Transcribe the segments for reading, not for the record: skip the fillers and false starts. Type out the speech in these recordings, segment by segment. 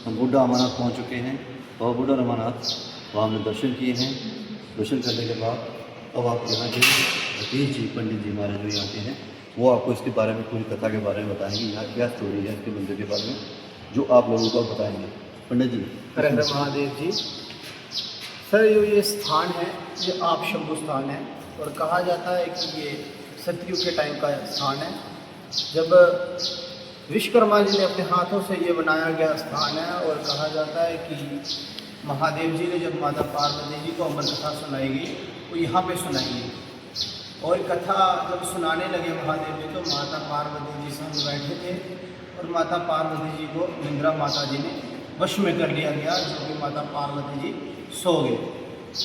हम बूढ़ा अमरनाथ पहुँच चुके हैं और बूढ़ा अमरनाथ वहाँ हमने दर्शन किए हैं। दर्शन करने के बाद अब आप यहाँ के रतीश जी पंडित जी महाराज जो यहाँ के हैं वो आपको इसके बारे में पूरी कथा के बारे में बताएंगे, यहाँ क्या स्टोरी है इसके मंदिर के बारे में जो आप लोगों को बताएंगे। पंडित जी। हर हर महादेव जी। सर ये स्थान है, ये आप शंभु स्थान है और कहा जाता है कि ये सतयुग के टाइम का स्थान है, जब विश्वकर्मा जी ने अपने हाथों से ये बनाया गया स्थान है। और कहा जाता है कि महादेव जी ने जब माता पार्वती जी को अमर कथा सुनाई गई वो यहाँ पे सुनाई गई। और कथा जब सुनाने लगे महादेव जी तो माता पार्वती जी संग बैठे थे और माता पार्वती जी को निंद्रा माता जी ने वश में कर लिया गया, जो कि माता पार्वती जी सो गए।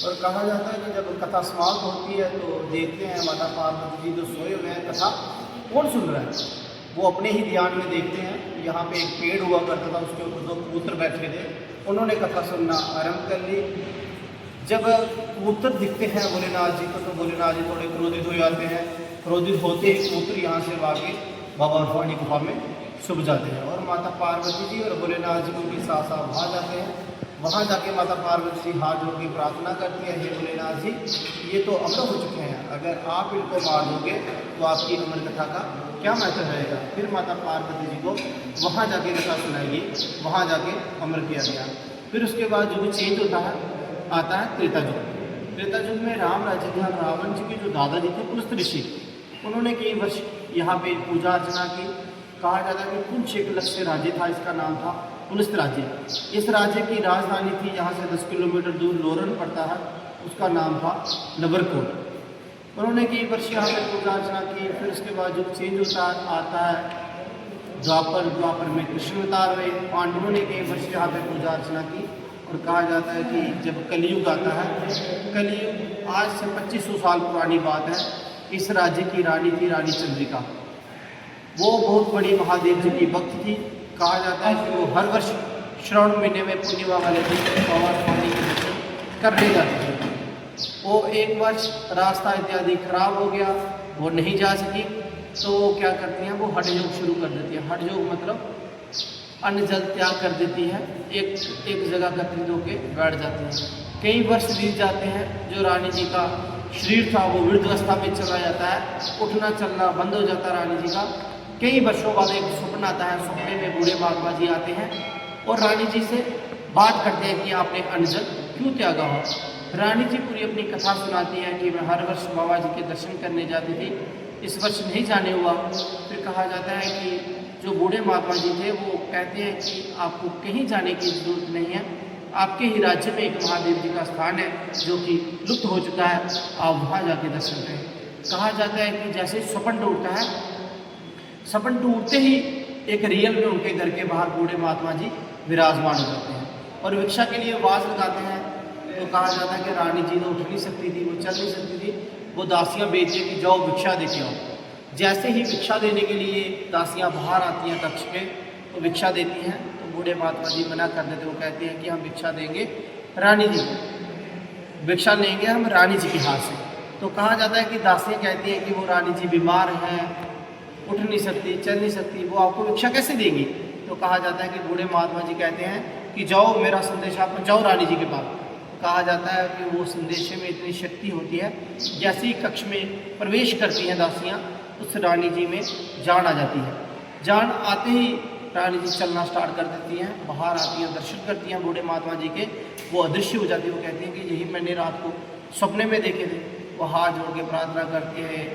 और कहा जाता है कि जब कथा समाप्त होती है तो देखते हैं माता पार्वती जी तो सोए हुए हैं, कथा कौन सुन रहा है? वो अपने ही ध्यान में देखते हैं। यहाँ पे एक पेड़ हुआ करता था, उसके ऊपर 2 कबूतर बैठे थे, उन्होंने कथा सुनना आरंभ कर ली। जब कबूतर दिखते हैं भोलेनाथ जी को तो भोलेनाथ जी थोड़े क्रोधित हो जाते हैं। क्रोधित होते ही कबूतर यहाँ से भागे बाबा बर्फानी गुफा में छुप जाते हैं और माता पार्वती जी और भोलेनाथ जी उनके साथ साथ वहाँ जाते हैं। वहाँ जाके माता पार्वती जी हाथ जोड़ के प्रार्थना करती है, हे भोलेनाथ जी ये तो अमर हो चुके हैं, अगर आप इनको मार दोगे तो आपकी अमर कथा का क्या महत्व रहेगा। फिर माता पार्वती जी को वहाँ जाके कथा सुनाई गई, वहाँ जाके अमर किया गया। फिर उसके बाद युग चेंज होता है, आता है त्रेता युग। त्रेता युग में राम राज्य था। रावण जी के जो दादाजी थे पुलस्त ऋषि, उन्होंने कई वर्ष यहाँ पे पूजा अर्चना की। कहा जाता है कि कुछ एक लक्ष्य राज्य था, इसका नाम था पुलस्त राज्य। इस राज्य की राजधानी थी यहाँ से 10 किलोमीटर दूर लोरन पड़ता है, उसका नाम था नबरकोट। उन्होंने कई वर्ष यहाँ पे पूजा अर्चना की। फिर उसके बाद युग चेंज होता आता है द्वापर में कृष्ण अवतार हुए। पांडवों ने कई वर्ष यहाँ पे पूजा अर्चना की। और कहा जाता है कि जब कलयुग आता है, कलयुग आज से 2500 साल पुरानी बात है, इस राज्य की रानी थी रानी चंद्रिका। वो बहुत बड़ी महादेव जी की भक्त थी। कहा जाता है कि वो हर वर्ष श्रावण महीने में पूर्णिमा वाले दिन बाबा बर्फानी के दर्शन करने जाती थी। वो एक वर्ष रास्ता इत्यादि खराब हो गया, वो नहीं जा सकी, तो वो क्या करती हैं, वो हठ योग शुरू कर देती है। हठ योग मतलब अन्न जल त्याग कर देती है, एक जगह एकत्रित होकर बैठ जाती है। कई वर्ष बीत जाते हैं। जो रानी जी का शरीर था वो वृद्धावस्था में चला जाता है, उठना चलना बंद हो जाता है रानी जी का। कई वर्षों बाद एक स्वप्न आता है, सपने में बूढ़े महात्मा जी आते हैं और रानी जी से बात करते हैं कि आपने अन्न जल क्यों त्यागा हो। रानी जी पूरी अपनी कथा सुनाती है कि मैं हर वर्ष बाबा जी के दर्शन करने जाती थी, इस वर्ष नहीं जाने हुआ। फिर कहा जाता है कि जो बूढ़े महात्मा जी थे वो कहते हैं कि आपको कहीं जाने की जरूरत नहीं है, आपके ही राज्य में एक महादेव जी का स्थान है जो कि लुप्त हो चुका है, आप वहाँ जाके दर्शन करें। कहा जाता है कि जैसे सपन टूटता है, सपन टूटते ही एक रियल में उनके घर के बाहर बूढ़े महात्मा जी विराजमान हो जाते हैं और भिक्षा के लिए आवाज़ लगाते हैं। तो कहा जाता है कि रानी जी तो उठ नहीं सकती थी, वो चल नहीं सकती थी, वो दासियाँ भेजती कि जाओ भिक्षा देके आओ। जैसे ही भिक्षा देने के लिए दासियाँ बाहर आती हैं कक्ष पे, तो भिक्षा देती हैं तो बूढ़े महात्मा जी मना कर देते। वो कहते हैं कि हम भिक्षा देंगे रानी जी, भिक्षा लेंगे हम रानी जी के हाथ से। तो कहा जाता है कि दासियाँ कहती हैं कि वो रानी जी बीमार हैं, उठ नहीं सकती, चल नहीं सकती, वो आपको भिक्षा कैसे देंगी। तो कहा जाता है कि बूढ़े महात्मा जी कहते हैं कि जाओ मेरा संदेश आप जाओ रानी जी के पास। कहा जाता है कि वो संदेश में इतनी शक्ति होती है, जैसे ही कक्ष में प्रवेश करती हैं दासियाँ उस रानी जी में जान आ जाती है। जान आते ही रानी जी चलना स्टार्ट कर देती हैं, बाहर आती हैं, दर्शन करती हैं बूढ़े महात्मा जी के, वो अदृश्य हो जाती है। वो कहती हैं कि यही मैंने रात को सपने में देखे थे। वो हाथ जोड़ के प्रार्थना करती है,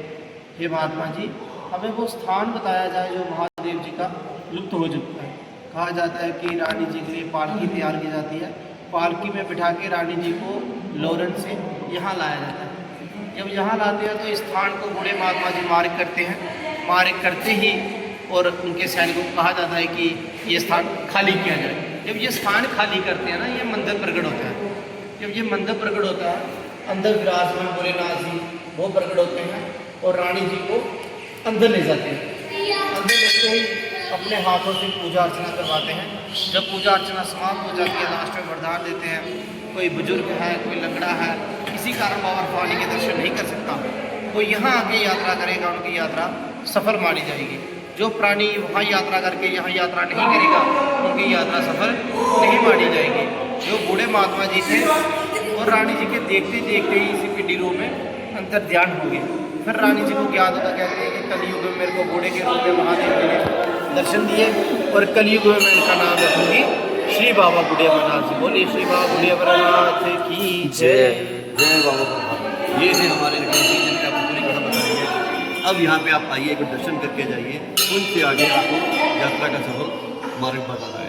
हे महात्मा जी हमें वो स्थान बताया जाए जो महादेव जी का लुप्त हो चुका है। कहा जाता है कि रानी जी के लिए पालकी तैयार की जाती है, पालकी में बिठा के रानी जी को लोरन से यहाँ लाया जाता है। जब यहाँ लाते हैं तो इस स्थान को बूढ़े महात्मा जी मार्ग करते हैं। मार्ग करते ही और उनके सैनिकों को कहा जाता है कि ये स्थान खाली किया जाए। जब ये स्थान खाली करते हैं ना, ये मंदिर प्रकट होता है। जब ये मंदिर प्रकट होता है, अंदर विराजमान भोलेनाथ जी वो प्रकट होते हैं और रानी जी को अंदर ले जाते हैं। अंदर लेते ही अपने हाथों से पूजा अर्चना करवाते हैं। जब पूजा अर्चना समाप्त हो जाती है, लास्ट में वरदान देते हैं। कोई बुजुर्ग है, कोई लंगड़ा है, किसी कारण बाबा बर्फानी के दर्शन नहीं कर सकता, वो यहाँ आके यात्रा करेगा, उनकी यात्रा सफल मानी जाएगी। जो प्राणी वहाँ यात्रा करके यहाँ यात्रा नहीं करेगा, उनकी यात्रा सफल नहीं महात्मा जी थे और रानी जी के देखते देखते ही इसी पीढ़ी रूप में अंतर ध्यान हो गया। फिर रानी जी को ज्ञात होता, कहते हैं कि कलयुग में मेरे को बूढ़े के रूप में महादेव जी ने दर्शन दिए और कलयुग में मैं इनका नाम रखूँगी श्री बाबा बुढ़े अमरनाथ जी। बोलिए श्री बाबा बुढ़े अमरनाथ की जय। जय बाबा प्रभात। ये थे हमारे गणेश जी जिनकी आपको पूरी कथा बताई है। अब यहाँ पे आप आइए, एक दर्शन करके जाइए, उनसे आगे आपको यात्रा का सफल मार्ग बताना है।